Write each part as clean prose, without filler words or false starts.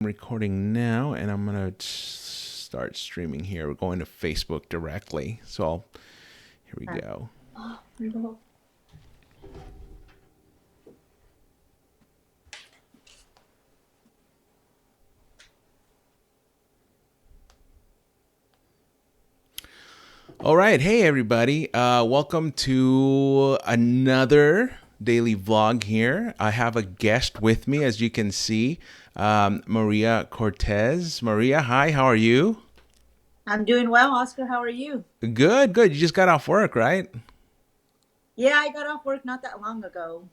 I'm recording now, and I'm gonna start streaming here. We're going to Facebook directly. Here we go. All right, hey everybody. Welcome to another daily vlog here. I have a guest with me, as you can see, Maria Cortez. Maria, hi. How are you? I'm doing well, Oscar. How are you? Good, good. You just got off work, right? Yeah, I got off work not that long ago.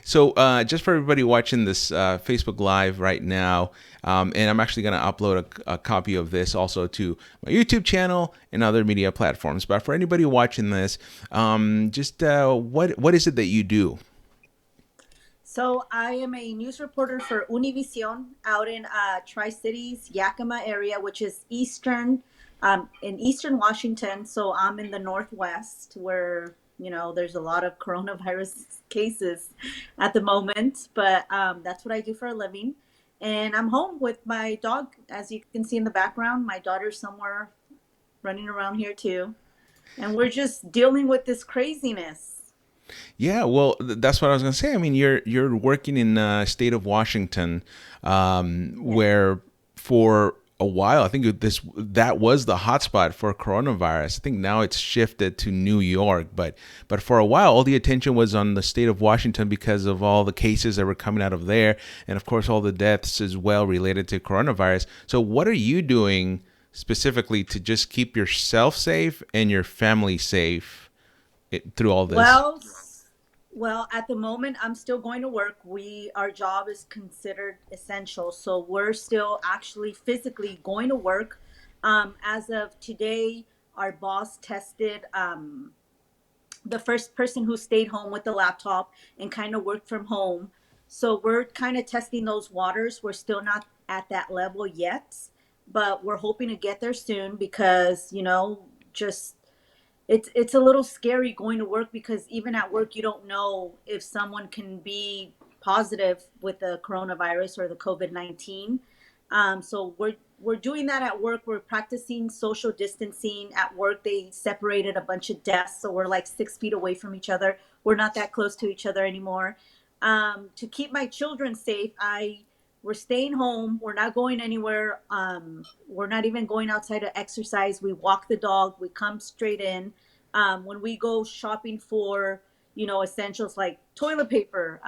So, just for everybody watching this Facebook Live right now, and I'm actually going to upload a copy of this also to my YouTube channel and other media platforms. But for anybody watching this, just what is it that you do? So I am a news reporter for Univision out in Tri-Cities, Yakima area, which is in eastern Washington. So I'm in the Northwest where, there's a lot of coronavirus cases at the moment, but that's what I do for a living. And I'm home with my dog, as you can see in the background. My daughter's somewhere running around here too. And we're just dealing with this craziness. Yeah, well, that's what I was going to say. I mean, you're working in state of Washington, Yeah. where for a while, I think that was the hotspot for coronavirus. I think now it's shifted to New York, but for a while, all the attention was on the state of Washington because of all the cases that were coming out of there, and of course, all the deaths as well related to coronavirus. So, what are you doing specifically to just keep yourself safe and your family safe through all this? Well, well, at the moment, I'm still going to work. Our job is considered essential, so we're still actually physically going to work. As of today, our boss tested the first person who stayed home with the laptop and kind of worked from home. So we're kind of testing those waters. We're still not at that level yet, but we're hoping to get there soon because, just it's a little scary going to work because even at work you don't know if someone can be positive with the coronavirus or the COVID-19. So we're doing that at work. We're practicing social distancing at work. They separated a bunch of desks, so we're like 6 feet away from each other. We're not that close to each other anymore. To keep my children safe, I we're staying home. We're not going anywhere. We're not even going outside to exercise. We walk the dog. We come straight in. When we go shopping for, essentials like toilet paper,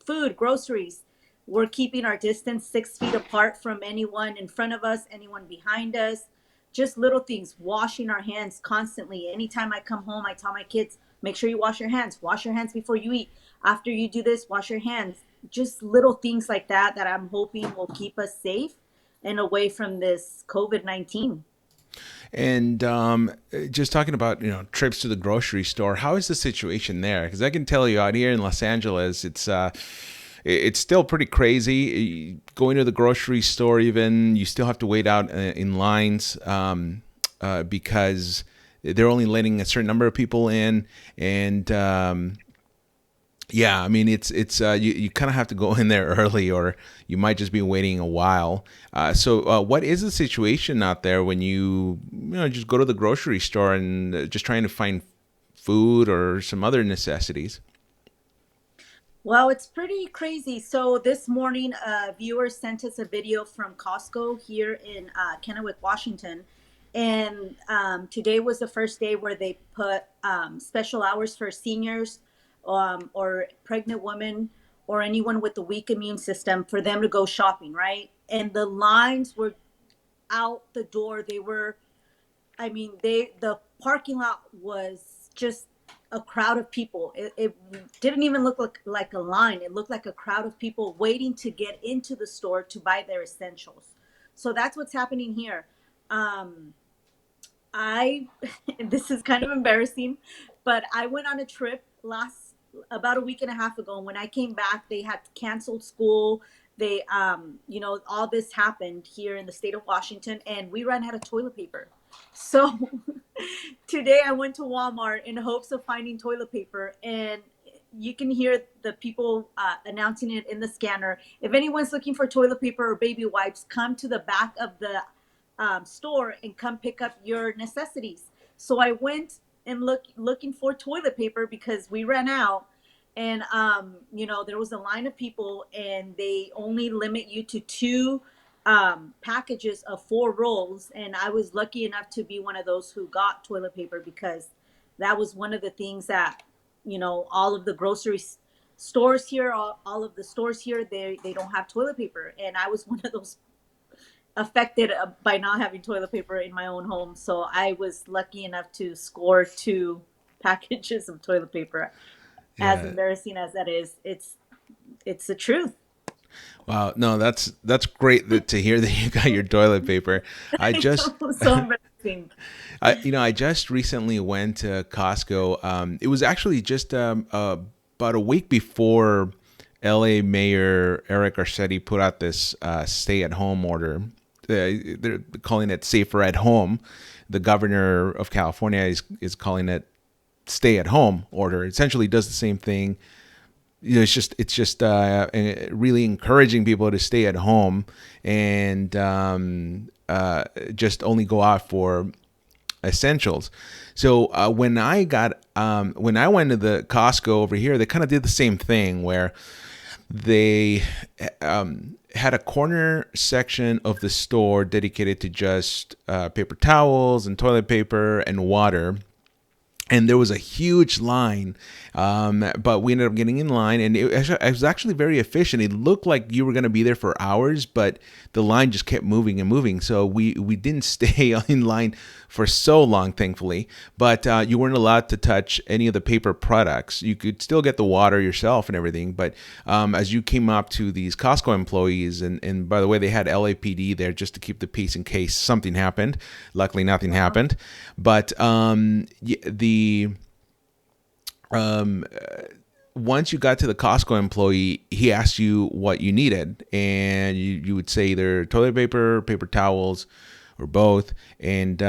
food, groceries, we're keeping our distance 6 feet apart from anyone in front of us, anyone behind us. Just little things, washing our hands constantly. Anytime I come home, I tell my kids, make sure you wash your hands. Wash your hands before you eat. After you do this, wash your hands. Just little things like that I'm hoping will keep us safe and away from this COVID-19. And just talking about trips to the grocery store, how is the situation there? Because I can tell you out here in Los Angeles, it's still pretty crazy. Going to the grocery store, even you still have to wait out in lines because they're only letting a certain number of people in, and yeah, I mean you kind of have to go in there early, or you might just be waiting a while. So, what is the situation out there when you just go to the grocery store and just trying to find food or some other necessities? Well, it's pretty crazy. So this morning, a viewer sent us a video from Costco here in Kennewick, Washington. And today was the first day where they put special hours for seniors or pregnant women or anyone with a weak immune system for them to go shopping, right? And the lines were out the door. The parking lot was just a crowd of people. It didn't even look like a line. It looked like a crowd of people waiting to get into the store to buy their essentials. So that's what's happening here. Um, I this is kind of embarrassing, but I went on a trip last about a week and a half ago. And when I came back, they had canceled school. All this happened here in the state of Washington, and we ran out of toilet paper. So today I went to Walmart in hopes of finding toilet paper, and you can hear the people announcing it in the scanner. If anyone's looking for toilet paper or baby wipes, come to the back of the store and come pick up your necessities. So I went and looking for toilet paper because we ran out. And there was a line of people, and they only limit you to two packages of 4 rolls. And I was lucky enough to be one of those who got toilet paper, because that was one of the things that, all of the stores here, all of the stores here, they don't have toilet paper. And I was one of those affected by not having toilet paper in my own home. So I was lucky enough to score two packages of toilet paper. As Yeah. embarrassing as that is, it's the truth. Wow. No, that's great to hear that you got your toilet paper. I I just know, so embarrassing. I just recently went to Costco. It was actually just about a week before LA Mayor Eric Garcetti put out this stay-at-home order. They're calling it safer at home. The governor of California is calling it stay-at-home order. It essentially does the same thing. It's just really encouraging people to stay at home and just only go out for essentials. So when I went to the Costco over here, they kind of did the same thing where they had a corner section of the store dedicated to just paper towels and toilet paper and water. And there was a huge line, but we ended up getting in line, and it was actually very efficient. It looked like you were going to be there for hours, but the line just kept moving and moving. So we didn't stay in line for so long, thankfully. But you weren't allowed to touch any of the paper products. You could still get the water yourself and everything. But as you came up to these Costco employees, and by the way, they had LAPD there just to keep the peace in case something happened. Luckily, nothing happened. But um, once you got to the Costco employee, he asked you what you needed, and you would say either toilet paper, paper towels, or both, and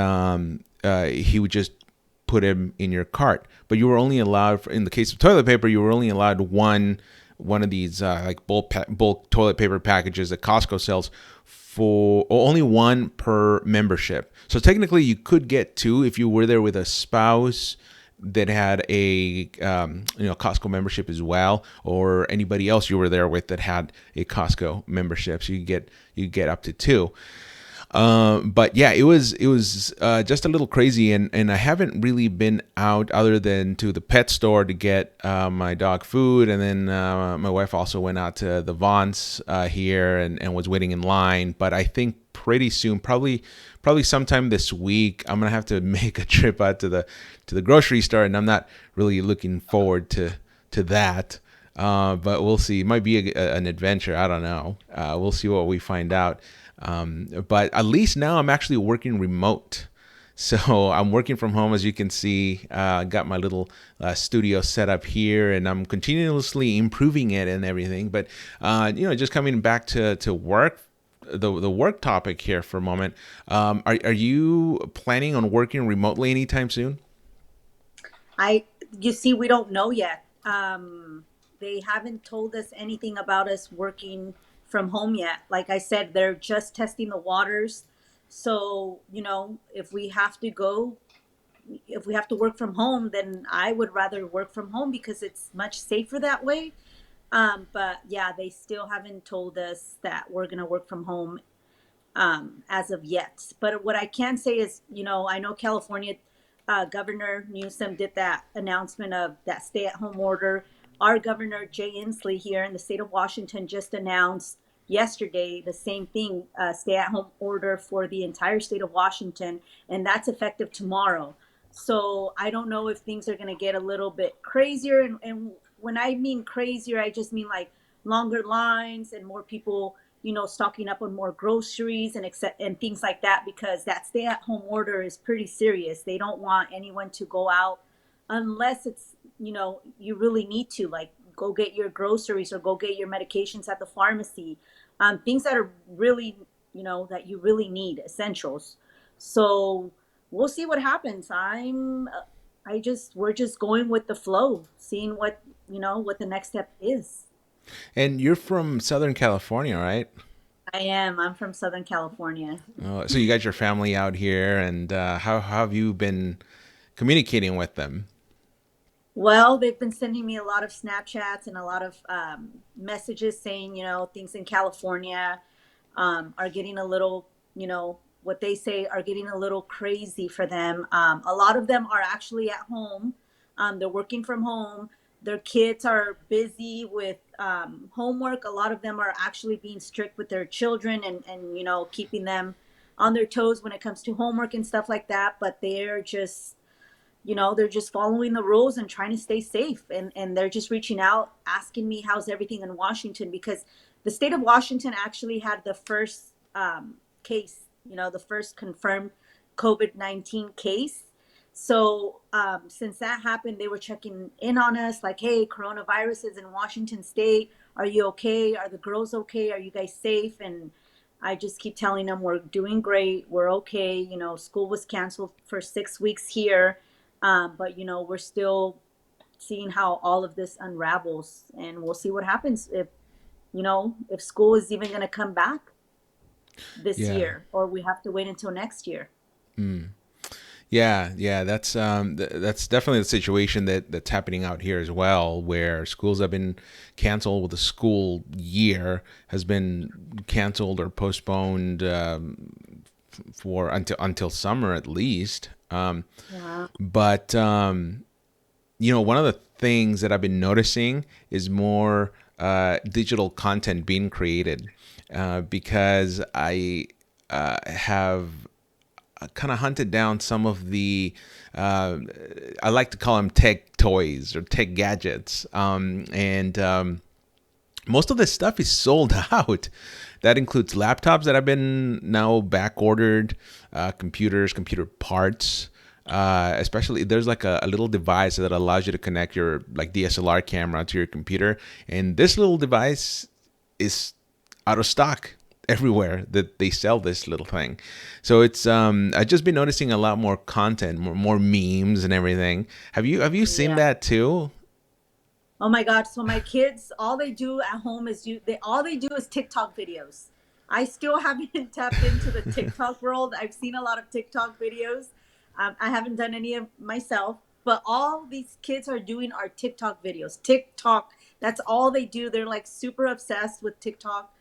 he would just put them in your cart. But you were only allowed, in the case of toilet paper, you were only allowed one of these like bulk toilet paper packages that Costco sells for only one per membership. So technically, you could get two if you were there with a spouse that had a Costco membership as well, or anybody else you were there with that had a Costco membership. So you get up to two. But yeah, it was just a little crazy, and I haven't really been out other than to the pet store to get my dog food, and then my wife also went out to the Vons here and was waiting in line. But I think pretty soon, probably sometime this week, I'm gonna have to make a trip out to the grocery store, and I'm not really looking forward to that. But we'll see. It might be an adventure. I don't know. We'll see what we find out. But at least now I'm actually working remote. So I'm working from home, as you can see. Got my little studio set up here, and I'm continuously improving it and everything. But just coming back to work, the work topic here for a moment. Are you planning on working remotely anytime soon? I You see, we don't know yet. They haven't told us anything about us working from home yet. Like I said, they're just testing the waters. So, if we have to work from home, then I would rather work from home because it's much safer that way. But yeah, they still haven't told us that we're going to work from home as of yet. But what I can say is, I know California Governor Newsom did that announcement of that stay-at-home order. Our Governor Jay Inslee here in the state of Washington just announced yesterday the same thing, stay-at-home order for the entire state of Washington, and that's effective tomorrow. So I don't know if things are going to get a little bit crazier, and when I mean crazier, I just mean like longer lines and more people stocking up on more groceries and things like that, because that stay at home order is pretty serious. They don't want anyone to go out unless it's, you really need to, like, go get your groceries or go get your medications at the pharmacy. Things that are really, that you really need, essentials. So we'll see what happens. We're just going with the flow, seeing what the next step is. And you're from Southern California, right? I am. I'm from Southern California. So you got your family out here, and how have you been communicating with them? Well, they've been sending me a lot of Snapchats and a lot of messages saying, things in California are getting a little, what they say are getting a little crazy for them. A lot of them are actually at home. They're working from home. Their kids are busy with homework. A lot of them are actually being strict with their children and keeping them on their toes when it comes to homework and stuff like that. But they're just following the rules and trying to stay safe, and they're just reaching out asking me how's everything in Washington, because the state of Washington actually had the first case, the first confirmed COVID-19 case. So since that happened, they were checking in on us like, hey, coronavirus is in Washington state, are you okay, are the girls okay, are you guys safe? And I just keep telling them we're doing great, we're okay. School was canceled for 6 weeks here, but we're still seeing how all of this unravels, and we'll see what happens if school is even going to come back this Yeah. year, or we have to wait until next year. Yeah, yeah, that's definitely the situation that's happening out here as well, where schools have been canceled, with the school year has been canceled or postponed for until summer at least. Yeah. But one of the things that I've been noticing is more digital content being created, because I have kind of hunted down some of the I like to call them tech toys or tech gadgets, and most of this stuff is sold out. That includes laptops that have been now back ordered, computers, computer parts. Especially, there's like a little device that allows you to connect your like DSLR camera to your computer, and this little device is out of stock everywhere that they sell this little thing. So it's I've just been noticing a lot more content, more memes and everything. Have you seen Yeah. that too? Oh my God. So my kids, all they do at home is all they do is TikTok videos. I still haven't tapped into the TikTok world. I've seen a lot of TikTok videos. I haven't done any of myself, but all these kids are doing are TikTok videos. TikTok, that's all they do. They're like super obsessed with TikTok,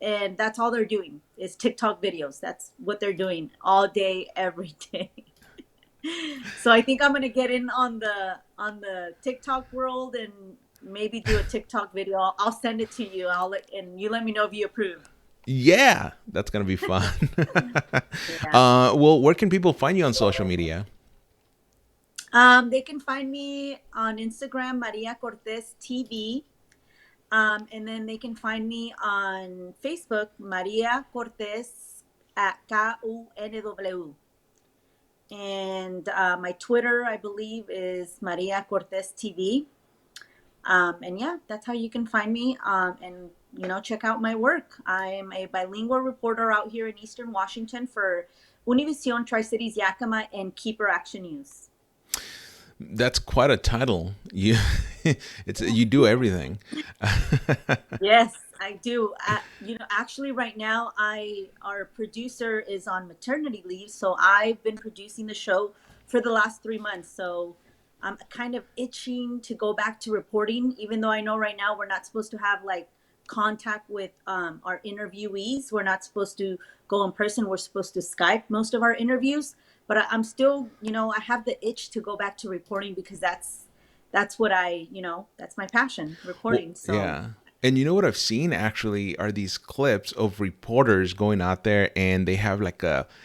and that's all they're doing is TikTok videos. That's what they're doing all day, every day. So I think I'm gonna get in on the TikTok world and maybe do a TikTok video. I'll send it to you. And you let me know if you approve. Yeah, that's gonna be fun. Yeah. Well, where can people find you on social media? They can find me on Instagram, Maria Cortez TV. And then they can find me on Facebook, Maria Cortez at KUNW. And my Twitter, I believe, is Maria Cortez TV. And yeah, that's how you can find me. And check out my work. I'm a bilingual reporter out here in Eastern Washington for Univision, Tri Cities, Yakima, and Keeper Action News. That's quite a title. You do everything. Yes, I do. Actually, right now, our producer is on maternity leave, so I've been producing the show for the last 3 months. So I'm kind of itching to go back to reporting, even though I know right now we're not supposed to have like contact with our interviewees. We're not supposed to go in person. We're supposed to Skype most of our interviews. But I'm still, I have the itch to go back to reporting, because that's what that's my passion, Well, reporting. So yeah. And you know what I've seen actually are these clips of reporters going out there, and they have like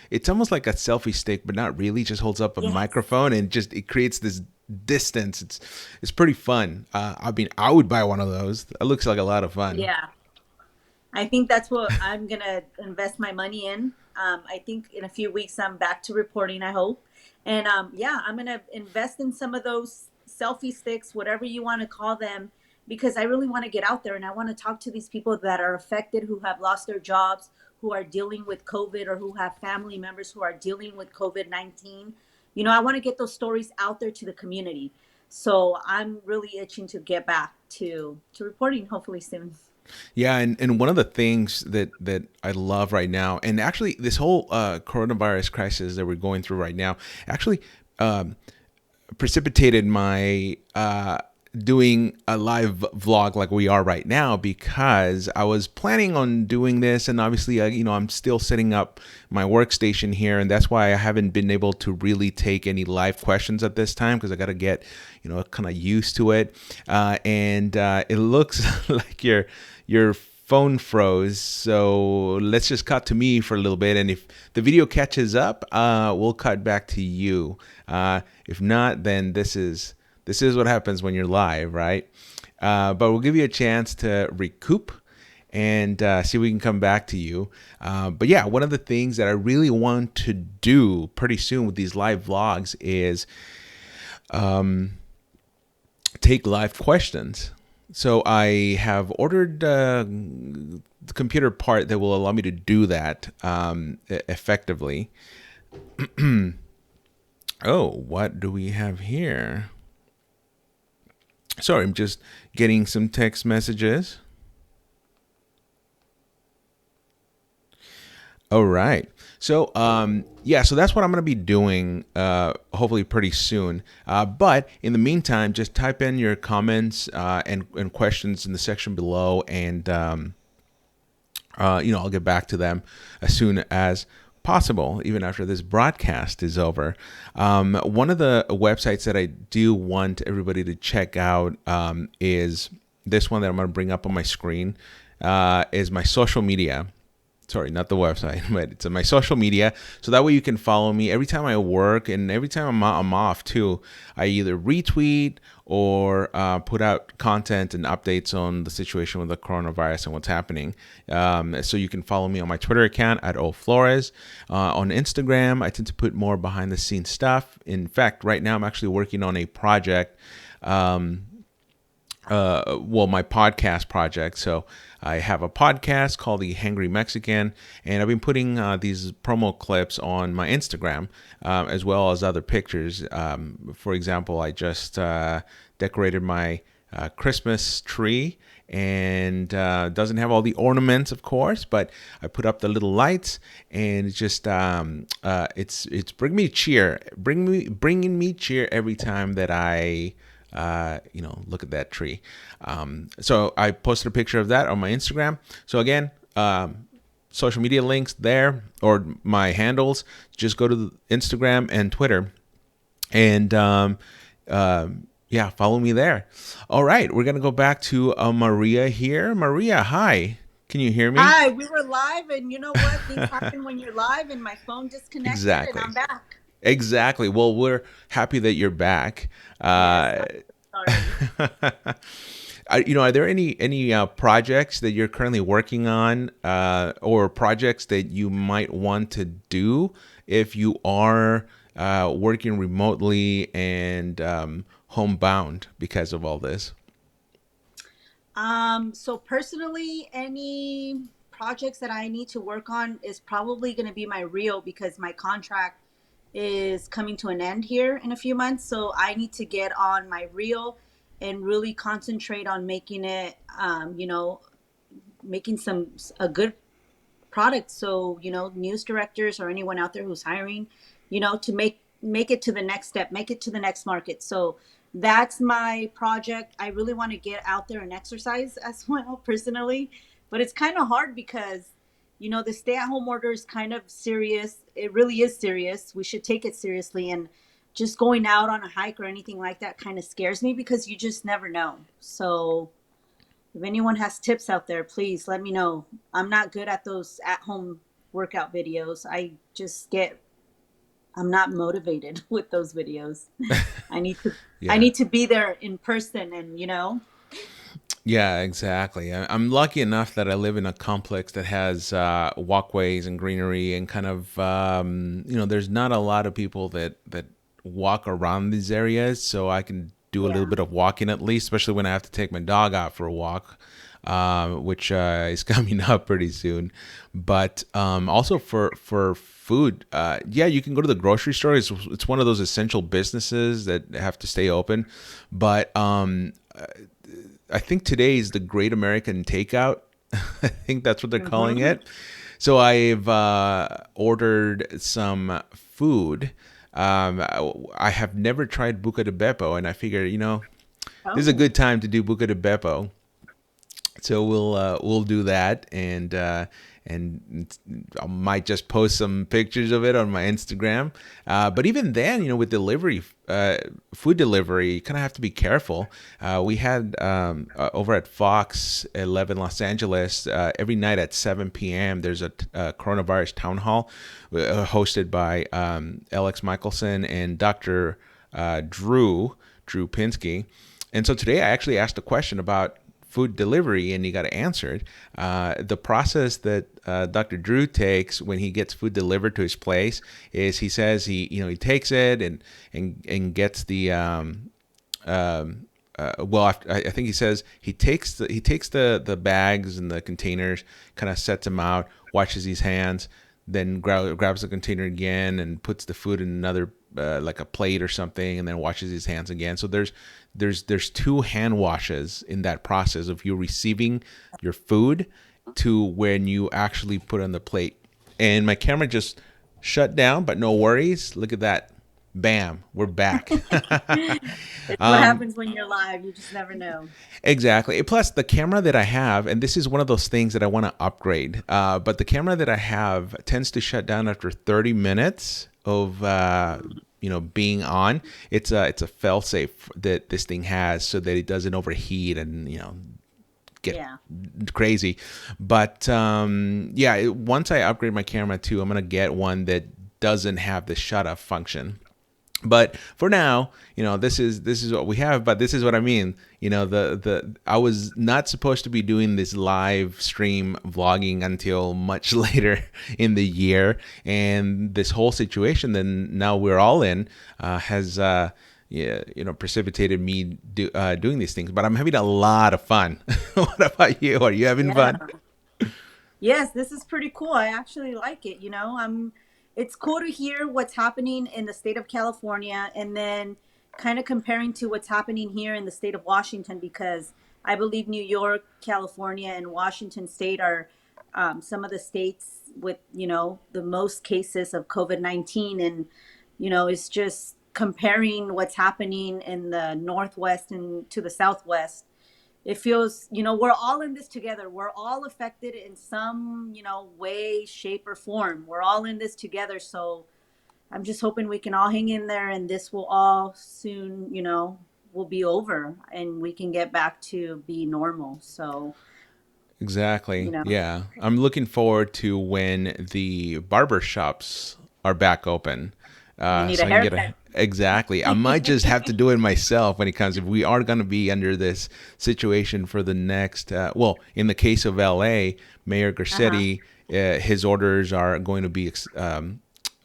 it's almost like a selfie stick, but not really. Just holds up a yes, microphone and just it creates this distance. It's pretty fun. I mean, I would buy one of those. It looks like a lot of fun. yeah. I think that's what I'm gonna invest my money in. I think in a few weeks I'm back to reporting, I hope. And yeah, I'm gonna invest in some of those selfie sticks, whatever you want to call them, because I really want to get out there and I want to talk to these people that are affected, who have lost their jobs, who are dealing with COVID, or who have family members who are dealing with COVID-19. I want to get those stories out there to the community. So I'm really itching to get back to reporting hopefully soon. Yeah, and one of the things that I love right now, and actually this whole coronavirus crisis that we're going through right now, actually um, precipitated my doing a live vlog like we are right now, because I was planning on doing this, and obviously I'm still setting up my workstation here, and that's why I haven't been able to really take any live questions at this time, because I got to get kind of used to it, and it looks like your phone froze. So let's just cut to me for a little bit. And if the video catches up, we'll cut back to you. If not, then this is what happens when you're live, right? But we'll give you a chance to recoup and see if we can come back to you. But yeah, one of the things that I really want to do pretty soon with these live vlogs is take live questions. So I have ordered the computer part that will allow me to do that effectively. Oh, what do we have here? Sorry, I'm just getting some text messages. All right. So, yeah, so that's what I'm going to be doing hopefully pretty soon. But in the meantime, just type in your comments and questions in the section below, and, I'll get back to them as soon as possible, even after this broadcast is over. One of the websites that I do want everybody to check out is this one that I'm going to bring up on my screen, is my social media. Sorry, not the website, but it's on my social media. So that way you can follow me every time I work, and every time I'm off too. I either retweet or put out content and updates on the situation with the coronavirus and what's happening. So you can follow me on my Twitter account at oflores. On Instagram, I tend to put more behind the scenes stuff. In fact, right now I'm actually working on a project. My podcast project. So I have a podcast called The Hangry Mexican, and I've been putting these promo clips on my Instagram, as well as other pictures. For example, I just decorated my Christmas tree, and doesn't have all the ornaments, of course, but I put up the little lights, and it's just it's bringing me cheer every time that I look at that tree. So I posted a picture of that on my Instagram. So again, social media links there, or my handles. Just go to the Instagram and Twitter, and yeah, follow me there. All right, we're gonna go back to Maria here. Maria, hi. Can you hear me? Hi, we were live, and you know what? Things happen when you're live, and my phone disconnected, and I'm Exactly. back. Exactly. Well, we're happy that you're back. Yes, I'm sorry. Are there any projects that you're currently working on, or projects that you might want to do if you are working remotely and homebound because of all this? So personally, any projects that I need to work on is probably going to be my reel because my contract is coming to an end here in a few months. So I need to get on my reel and really concentrate on making it, making a good product. So, news directors or anyone out there who's hiring, to make it to the next step, make it to the next market. So that's my project. I really want to get out there and exercise as well personally, but it's kind of hard because the stay-at-home order is kind of serious. It really is serious. We should take it seriously, and just going out on a hike or anything like that kind of scares me because you just never know. So if anyone has tips out there, please let me know. I'm not good at those at home workout videos. I'm not motivated with those videos. I need to I Yeah. need to be there in person and Yeah, exactly. I'm lucky enough that I live in a complex that has walkways and greenery, and kind of there's not a lot of people that walk around these areas, so I can do a little yeah. bit of walking at least, especially when I have to take my dog out for a walk. which is coming up pretty soon. But also for food, yeah, you can go to the grocery store. It's one of those essential businesses that have to stay open. But I think today is the Great American Takeout. I think that's what they're calling Mm-hmm. it. So I've ordered some food. I have never tried buca de beppo, and I figure, this is a Oh, good time to do buca de beppo. So we'll do that, and I might just post some pictures of it on my Instagram. But even then, with delivery, food delivery, you kind of have to be careful. We had over at Fox 11 Los Angeles, every night at 7 p.m. There's a coronavirus town hall hosted by Alex Michelson and Dr. Drew Pinsky. And so today I actually asked a question about food delivery, and he got answered. The process that Dr. Drew takes when he gets food delivered to his place is he says he takes it and gets the well, I think he says he takes the bags and the containers, kind of sets them out, washes his hands, then grabs the container again and puts the food in another like a plate or something, and then washes his hands again. So there's two hand washes in that process of you receiving your food to when you actually put on the plate. And my camera just shut down, but no worries. Look at that. Bam, we're back. it's what happens when you're live. You just never know. Exactly. Plus, the camera that I have, and this is one of those things that I want to upgrade, but the camera that I have tends to shut down after 30 minutes of being on. It's a fail safe that this thing has so that it doesn't overheat and get Yeah. crazy. But yeah, once I upgrade my camera too, I'm gonna get one that doesn't have the shut off function. But for now, this is what we have. But this is what I mean. The I was not supposed to be doing this live stream vlogging until much later in the year, and this whole situation that now we're all in has yeah, precipitated me doing these things. But I'm having a lot of fun. What about you? Are you having Yeah. fun? Yes, this is pretty cool. I actually like it. It's cool to hear what's happening in the state of California and then kind of comparing to what's happening here in the state of Washington because I believe New York, California, and Washington state are some of the states with, the most cases of COVID-19. And, it's just comparing what's happening in the Northwest and to the Southwest. It feels, we're all in this together. We're all affected in some, way, shape, or form. We're all in this together. So I'm just hoping we can all hang in there and this will all soon, will be over and we can get back to be normal. So, you Exactly. know, Yeah. I'm looking forward to when the barber shops are back open. you need a So I can get haircut. a exactly. I might just have to do it myself when it comes. If we are going to be under this situation for the next, well, in the case of LA, Mayor Uh-huh. Garcetti, his orders are going to be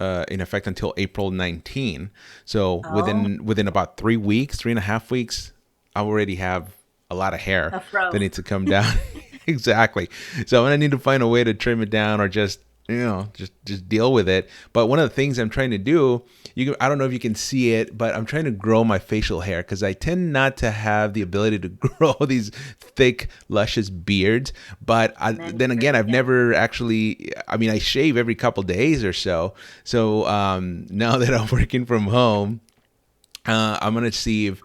in effect until April 19. So Oh, within about 3 weeks, 3.5 weeks, I already have a lot of hair a that fro. needs to come down. Exactly. So I'm gonna need to find a way to trim it down or just just deal with it. But one of the things I'm trying to do, I don't know if you can see it, but I'm trying to grow my facial hair because I tend not to have the ability to grow these thick, luscious beards. But then again, Manicure. I've Yeah. never actually. I mean, I shave every couple days or so. So now that I'm working from home, I'm gonna see if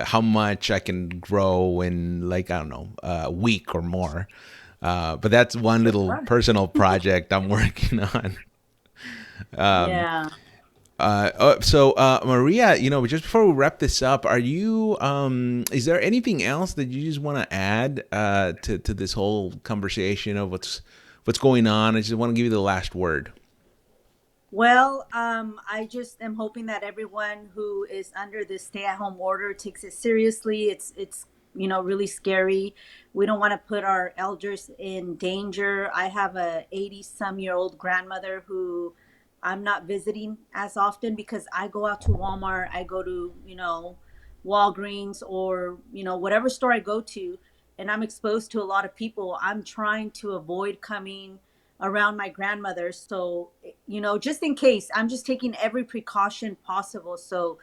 how much I can grow in like I don't know a week or more. But that's one little Sure. personal project I'm working on. Yeah. Maria, just before we wrap this up, are you? Is there anything else that you just want to add to this whole conversation of what's going on? I just want to give you the last word. Well, I just am hoping that everyone who is under this stay-at-home order takes it seriously. It's really scary. We don't want to put our elders in danger. I have a 80-some-year-old grandmother who I'm not visiting as often because I go out to Walmart, I go to, Walgreens or, whatever store I go to. and I'm exposed to a lot of people, I'm trying to avoid coming around my grandmother. So, just in case, I'm just taking every precaution possible. So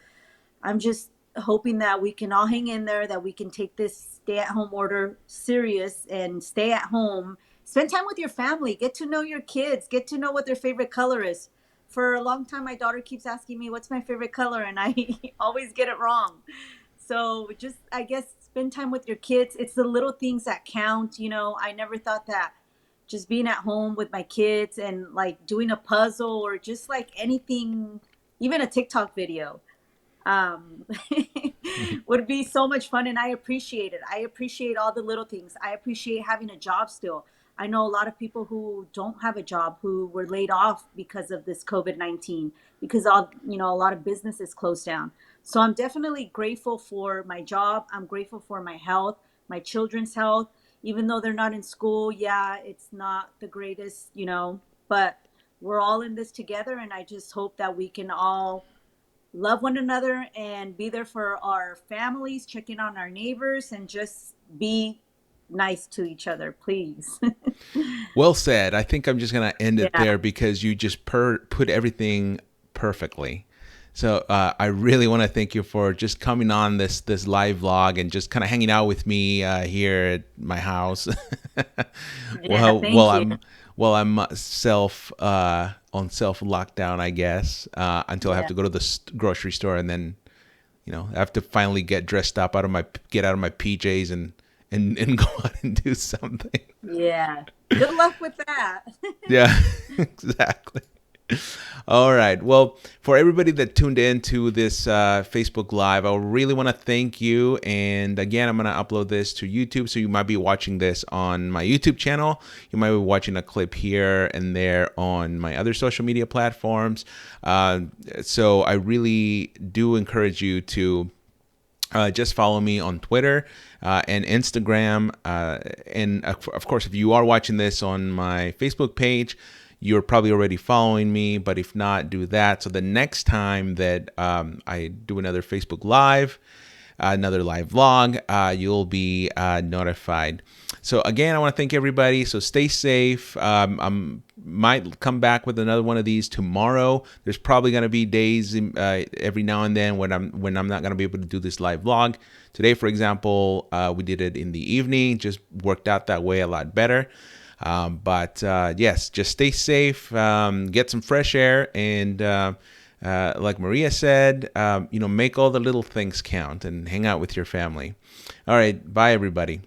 I'm just hoping that we can all hang in there, that we can take this stay at home order serious and stay at home. Spend time with your family, get to know your kids, get to know what their favorite color is. For a long time, my daughter keeps asking me, what's my favorite color? And I always get it wrong. So just, I guess, spend time with your kids. It's the little things that count. I never thought that just being at home with my kids and like doing a puzzle or just like anything, even a TikTok video, um, would be so much fun. And I appreciate it. I appreciate all the little things. I appreciate having a job still. I know a lot of people who don't have a job, who were laid off because of this COVID-19, because a lot of businesses closed down. So I'm definitely grateful for my job. I'm grateful for my health, my children's health, even though they're not in school. Yeah, it's not the greatest, but we're all in this together. And I just hope that we can all love one another and be there for our families, check in on our neighbors, and just be nice to each other, please. Well said. I think I'm just going to end it Yeah, there because you just put everything perfectly. So I really want to thank you for just coming on this live vlog and just kind of hanging out with me here at my house. yeah, thank you. I'm self on self lockdown, I guess, until I have Yeah, to go to the grocery store, and then I have to finally get dressed up get out of my PJs and go out and do something. yeah. Good luck with that. Yeah, exactly. All right. Well, for everybody that tuned in to this Facebook Live, I really want to thank you. And again, I'm going to upload this to YouTube. So you might be watching this on my YouTube channel. You might be watching a clip here and there on my other social media platforms. So I really do encourage you to just follow me on Twitter and Instagram. And of course, if you are watching this on my Facebook page, you're probably already following me. But if not, do that. So the next time that I do another Facebook Live, another live vlog, you'll be notified. So again, I want to thank everybody. So stay safe. Might come back with another one of these tomorrow. There's probably going to be days every now and then when I'm not going to be able to do this live vlog. Today, for example, we did it in the evening. Just worked out that way a lot better. But yes, just stay safe. Get some fresh air, and like Maria said, make all the little things count and hang out with your family. All right, bye everybody.